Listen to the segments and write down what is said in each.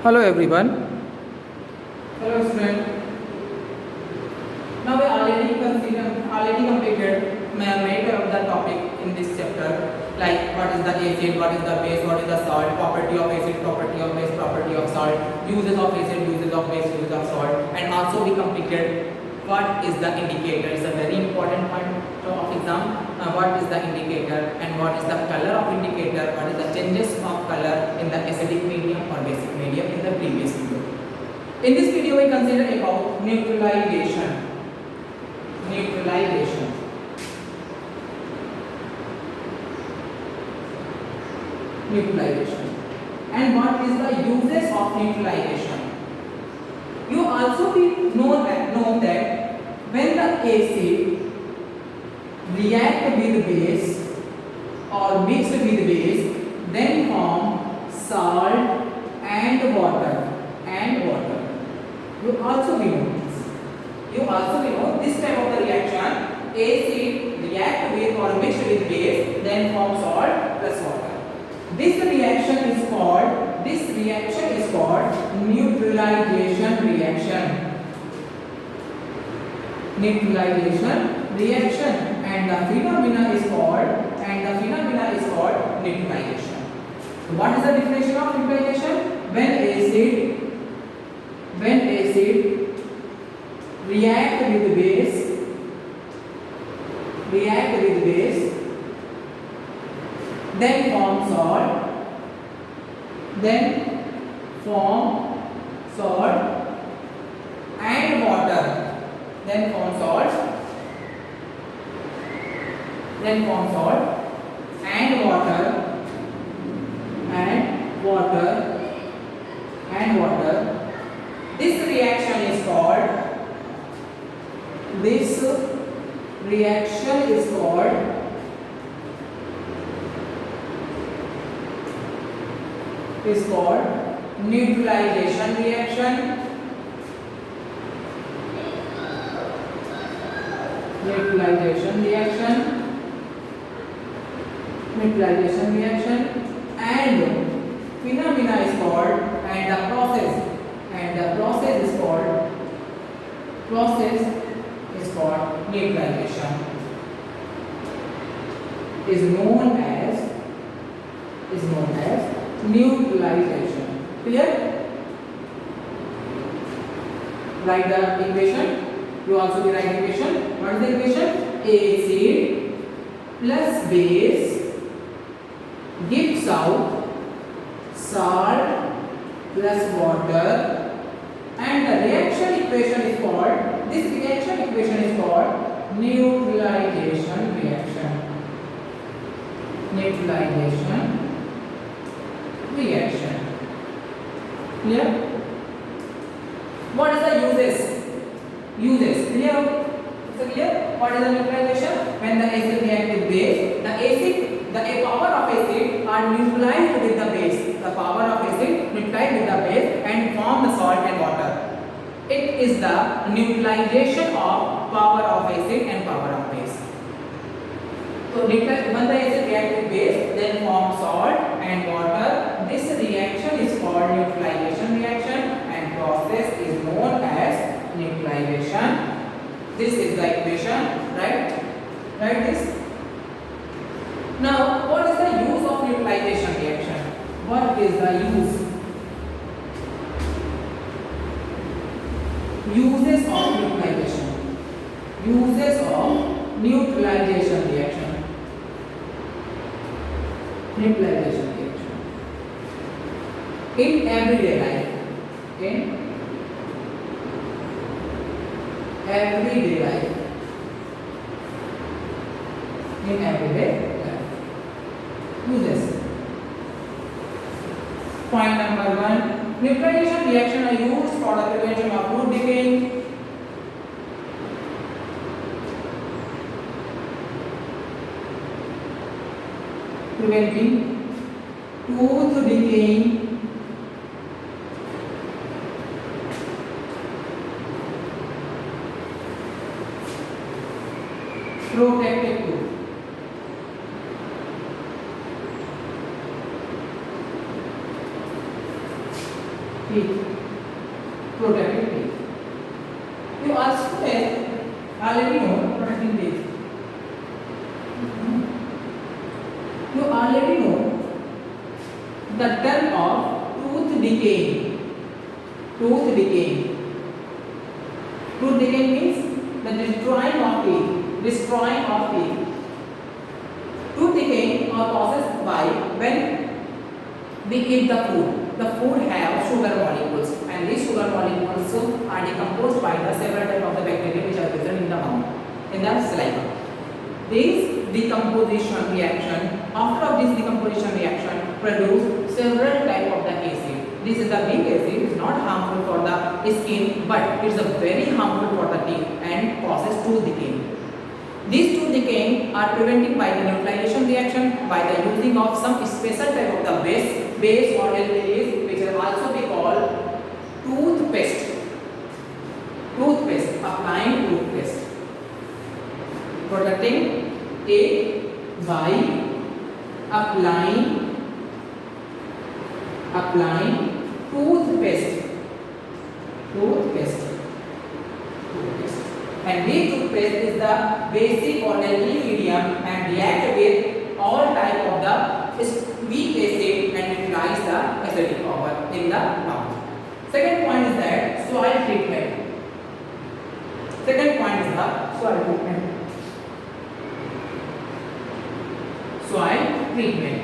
Hello everyone. Hello student. Now we already completed major of the topic in this chapter, like what is the acid, what is the base, what is the salt, property of acid, property of base, property of salt, uses of acid, uses of base, uses of salt, and also we completed what is the indicator. It's a very important point of exam. What is the indicator and what is the color of indicator, what is the changes of color in the acidic medium or basic medium in the previous video. In this video we consider about neutralization. Neutralization. Neutralization. And what is the uses of neutralization? You also know that when the acid react with base or mixed with base, then form salt and water. You also know this type of the reaction, acid react with or mixed with base, then form salt plus water. This reaction is called neutralization reaction. Neutralization reaction, and the phenomena is called neutralization. What is the definition of neutralization? When acid react with base, then form salt, and water. Then form salt and water. This reaction is called neutralization reaction. And phenomena is called, and the process is called neutralization. Is known as neutralization. Clear? Write the equation. You also write equation. What is the equation? Acid plus base gives out salt plus water, and the reaction equation is called neutralization reaction. Clear? What is the uses? Clear? So clear? What is the neutralization? When the acid react with base, the power of acid are neutralized with the base. The power of acid neutralized with the base and form the salt and water. It is the neutralization of power of acid and power of base. So when the acid react with base, then form salt and water. This reaction is called neutralization reaction, and process is known as neutralization. This is the equation, right? Write this. Now, what is the use of neutralization reaction? What is the use? Uses of neutralization. Reaction. In everyday life. Uses. Point number 1. Neutralization reaction are used for the prevention of root decay, preventing tooth decaying, protective tooth. teeth, protective teeth. You also already know protecting teeth. You already know the term of tooth decay. Tooth decay. Tooth decay means the destroying of teeth. Destroying of teeth. Tooth decay are caused by when we eat the food. The food have sugar molecules, and these sugar molecules are decomposed by the several types of the bacteria which are present in the mouth, in the saliva. This decomposition reaction, after this decomposition reaction, produce several types of the acid. This is the big acid, is not harmful for the skin, but it's a very harmful for the teeth and causes tooth decay. These tooth decay are prevented by the neutralization reaction by the using of some special type of the base or alkalis, which are also be called toothpaste. Toothpaste, applying toothpaste. Protecting it by applying toothpaste. And this toothpaste is the basic or alkali medium and react with all type of the weak acid and neutralize the acidic power in the mouth. Second point is that soil treatment. Second point is the soil treatment. Soil treatment.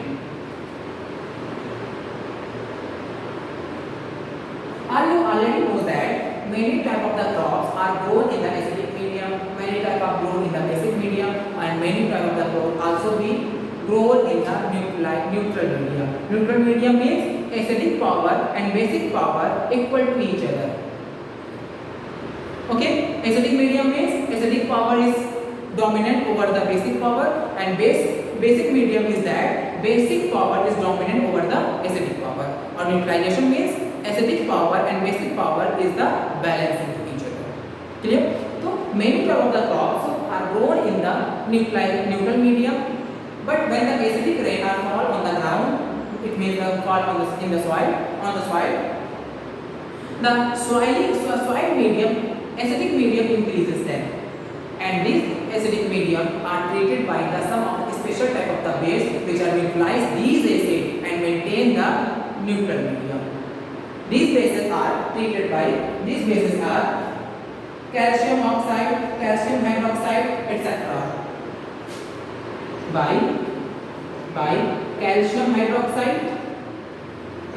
Are you already know that many type of the crops are grown in the acidic medium, many type of grown in the basic medium, and many type of the crop also be grown in the neutral medium. Neutral medium means acidic power and basic power equal to each other. Okay, acidic medium means acidic power is dominant over the basic power, and basic medium is that basic power is dominant over the acidic power. Or neutralization means acidic power and basic power is the balancing to each other. Clear? So many type of the crops are grown in the neutral medium, but when the acidic rain are fall on the ground, it means the fall on the soil, the soil medium, acidic medium increases then, and these acidic medium are treated by the some of the special type of the base which are neutralize these acid and maintain the neutral medium. These bases are calcium oxide, calcium hydroxide, etc. By calcium hydroxide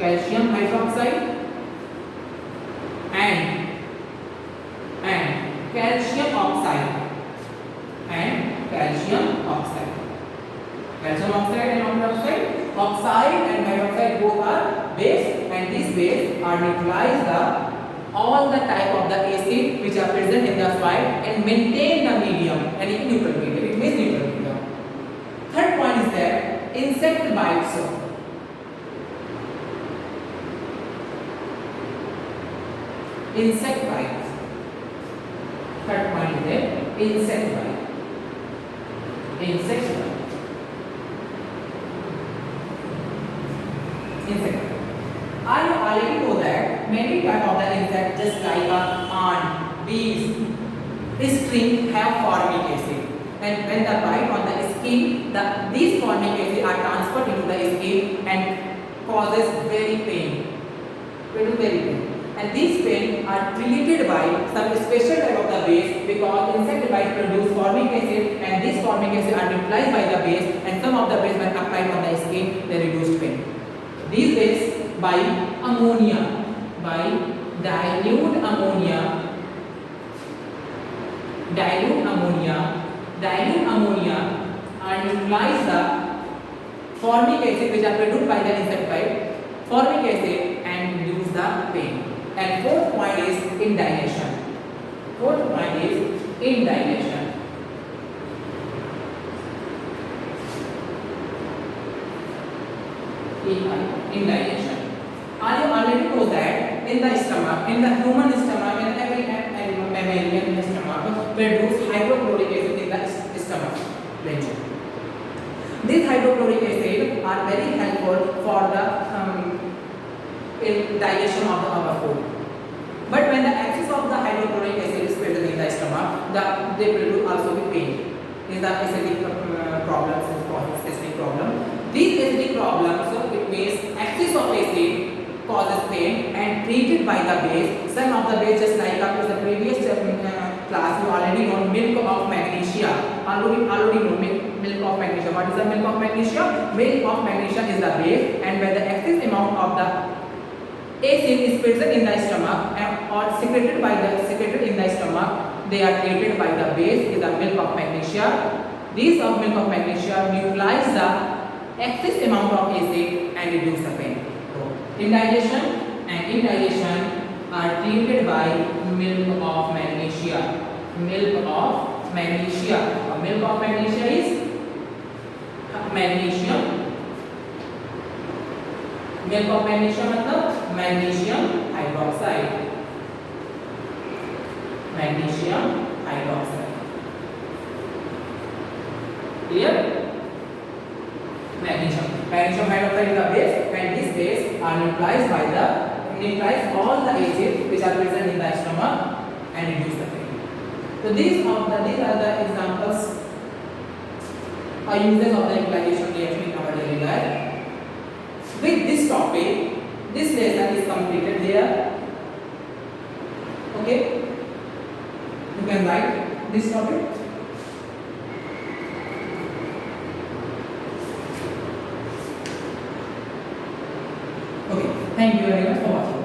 and calcium oxide oxide and hydroxide both are base, and these base are neutralize all the type of the acid which are present in the soil and maintain the medium and neutral medium. It means neutral medium. Third point is that insect bites. Insect bites. Third point is that insect bite. Insect. I already know that many type of the insect, just like ant, bees, string have formic acid, and when the bite on the skin, these formic acid are transferred into the skin and causes very pain, and these pain are treated by some special type of the base, because insect bite produce formic acid, and these formic acid are neutralized by the base, and some of the base when applied on the skin they reduce pain. These base by dilute ammonia and neutralize the formic acid which are produced by the insect bite, formic acid, and reduce the pain. And fourth point is indilation. Indilation. I already know that in the stomach, in the human stomach, in every mammalian stomach, produce hydrochloric acid in the stomach region. These hydrochloric acid are very helpful for the digestion of our food. But when the excess of the hydrochloric acid is present in the stomach, they will also be pain. Is the acidic problems is causes acidic problem. These acidic problems, so it means excess of acid causes pain and treated by the base. Some of the base, just like up to the previous class, you already know milk of magnesia. Already know milk of magnesia. What is the milk of magnesia? Milk of magnesia is the base, and when the excess amount of the acid is present in the stomach or secreted in the stomach, they are treated by the base is the milk of magnesia. These of milk of magnesia neutralize the excess amount of acid and reduce the pain. So, indigestion and indigestion are treated by milk of magnesia. Milk of magnesia. Milk of magnesia is magnesium. Milk of magnesia मतलब magnesium hydroxide. Magnesium hydroxide. Clear? Magnesium hydroxide is the base, and this base are neutralized all the acid which are present in the stomach and reduce the pain. So these are the examples or uses of the neutralization reaction in our daily life. With this topic, this lesson is completed here. Okay, you can write this topic. Okay, thank you very much for watching.